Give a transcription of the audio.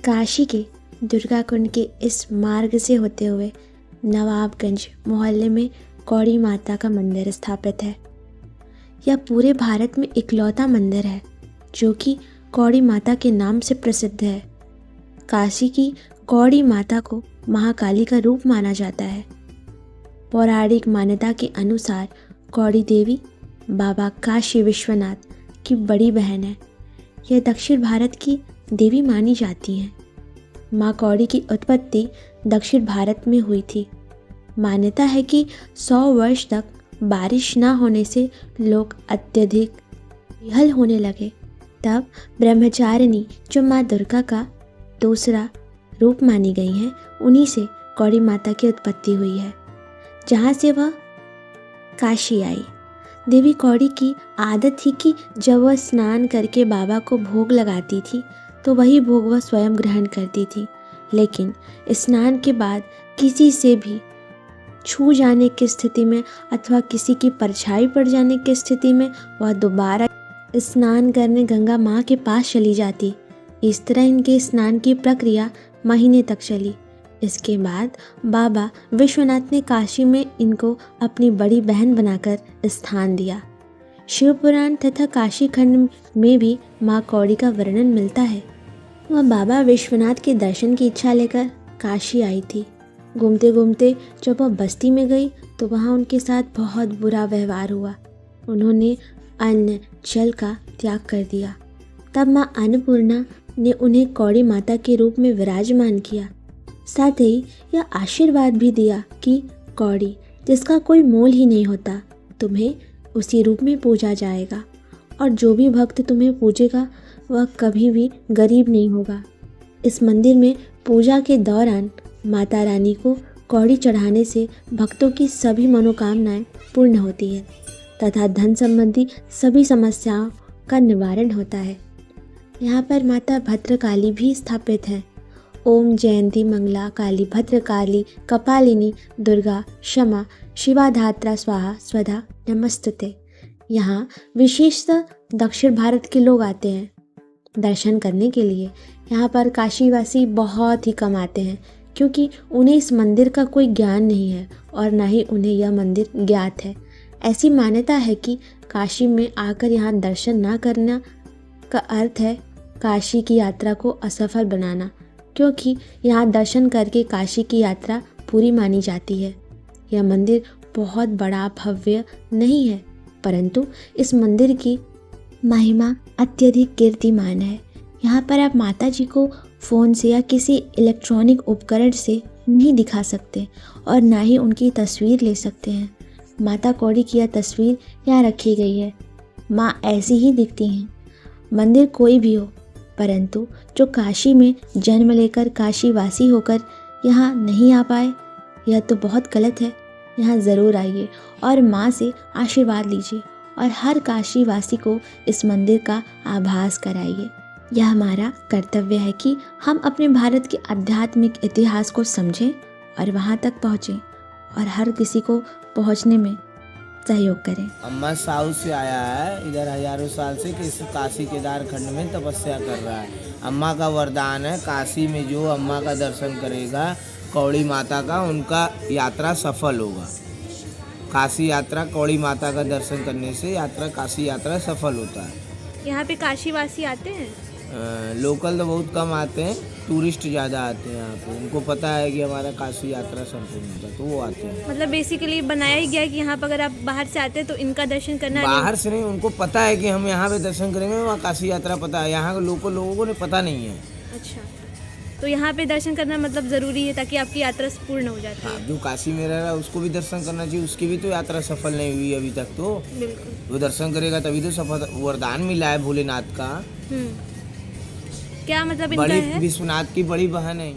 काशी के दुर्गा कुंड के इस मार्ग से होते हुए नवाबगंज मोहल्ले में कौड़ी माता का मंदिर स्थापित है। यह पूरे भारत में इकलौता मंदिर है जो कि कौड़ी माता के नाम से प्रसिद्ध है। काशी की कौड़ी माता को महाकाली का रूप माना जाता है। पौराणिक मान्यता के अनुसार कौड़ी देवी बाबा काशी विश्वनाथ की बड़ी बहन है। यह दक्षिण भारत की देवी मानी जाती हैं। माँ कौड़ी की उत्पत्ति दक्षिण भारत में हुई थी। मान्यता है कि 100 वर्ष तक बारिश न होने से लोग अत्यधिक विहल होने लगे। तब ब्रह्मचारिणी जो माँ दुर्गा का दूसरा रूप मानी गई हैं, उन्हीं से कौड़ी माता की उत्पत्ति हुई है, जहाँ से वह काशी आई। देवी कौड़ी की आदत थी कि जब वह स्नान करके बाबा को भोग लगाती थी तो वही भोग वह स्वयं ग्रहण करती थी, लेकिन स्नान के बाद किसी से भी छू जाने की स्थिति में अथवा किसी की परछाई पड़ जाने की स्थिति में वह दोबारा स्नान करने गंगा माँ के पास चली जाती। इस तरह इनके स्नान की प्रक्रिया महीने तक चली। इसके बाद बाबा विश्वनाथ ने काशी में इनको अपनी बड़ी बहन बनाकर स्थान दिया। शिव पुराण तथा काशी खंड में भी माँ कौड़ी का वर्णन मिलता है। वह बाबा विश्वनाथ के दर्शन की इच्छा लेकर काशी आई थी। घूमते घूमते जब वह बस्ती में गई तो वहाँ उनके साथ बहुत बुरा व्यवहार हुआ। उन्होंने अन्न जल का त्याग कर दिया। तब माँ अन्नपूर्णा ने उन्हें कौड़ी माता के रूप में विराजमान किया। साथ ही यह आशीर्वाद भी दिया कि कौड़ी, जिसका कोई मोल ही नहीं होता, तुम्हें उसी रूप में पूजा जाएगा और जो भी भक्त तुम्हें पूजेगा वह कभी भी गरीब नहीं होगा। इस मंदिर में पूजा के दौरान माता रानी को कौड़ी चढ़ाने से भक्तों की सभी मनोकामनाएं पूर्ण होती है तथा धन संबंधी सभी समस्याओं का निवारण होता है। यहाँ पर माता भद्रकाली भी स्थापित हैं। ओम जयंती मंगला काली भद्रकाली कपालिनी दुर्गा क्षमा शिवाधात्रा स्वाहा स्वधा नमस्तुते। यहाँ विशेषतः दक्षिण भारत के लोग आते हैं दर्शन करने के लिए। यहाँ पर काशीवासी बहुत ही कम आते हैं क्योंकि उन्हें इस मंदिर का कोई ज्ञान नहीं है और ना ही उन्हें यह मंदिर ज्ञात है। ऐसी मान्यता है कि काशी में आकर यहाँ दर्शन ना करना का अर्थ है काशी की यात्रा को असफल बनाना, क्योंकि यहाँ दर्शन करके काशी की यात्रा पूरी मानी जाती है। यह मंदिर बहुत बड़ा भव्य नहीं है, परंतु इस मंदिर की महिमा अत्यधिक कीर्तिमान है। यहाँ पर आप माता जी को फ़ोन से या किसी इलेक्ट्रॉनिक उपकरण से नहीं दिखा सकते और ना ही उनकी तस्वीर ले सकते हैं। माता कौड़ी की यह तस्वीर यहाँ रखी गई है। माँ ऐसी ही दिखती हैं। मंदिर कोई भी हो, परंतु जो काशी में जन्म लेकर काशी वासी होकर यहाँ नहीं आ पाए, यह तो बहुत गलत है। यहाँ ज़रूर आइए और माँ से आशीर्वाद लीजिए और हर काशी वासी को इस मंदिर का आभास कराइए। यह हमारा कर्तव्य है कि हम अपने भारत के आध्यात्मिक इतिहास को समझें और वहाँ तक पहुँचें और हर किसी को पहुँचने में सहयोग करें। अम्मा साउथ से आया है इधर हजारों साल से कि इस काशी केदार खंड में तपस्या कर रहा है। अम्मा का वरदान है काशी में जो अम्मा का दर्शन करेगा कौड़ी माता का, उनका यात्रा सफल होगा। काशी यात्रा कौड़ी माता का दर्शन करने से काशी यात्रा सफल होता है। यहाँ पे काशीवासी आते हैं? लोकल तो बहुत कम आते हैं, टूरिस्ट ज़्यादा आते हैं यहाँ पे। उनको पता है कि हमारा काशी यात्रा संपूर्ण होता है तो वो आते हैं। मतलब बेसिकली बनाया ही गया है कि यहाँ पर अगर आप बाहर से आते हैं तो इनका दर्शन करना बाहर से नहीं, उनको पता है कि हम यहाँ पे दर्शन करेंगे, वहाँ काशी यात्रा पता है। यहाँ के लोकल लोगों को पता नहीं है। अच्छा, तो यहाँ पे दर्शन करना मतलब ज़रूरी है ताकि आपकी यात्रा पूर्ण हो जाती है। हाँ, जो काशी में रह रहा है उसको भी दर्शन करना चाहिए। उसकी भी तो यात्रा सफल नहीं हुई अभी तक। तो बिल्कुल, वो दर्शन करेगा तभी तो सफल। वरदान मिला है भोलेनाथ का। क्या मतलब इनका बड़ी है? विश्वनाथ की बड़ी बहन है।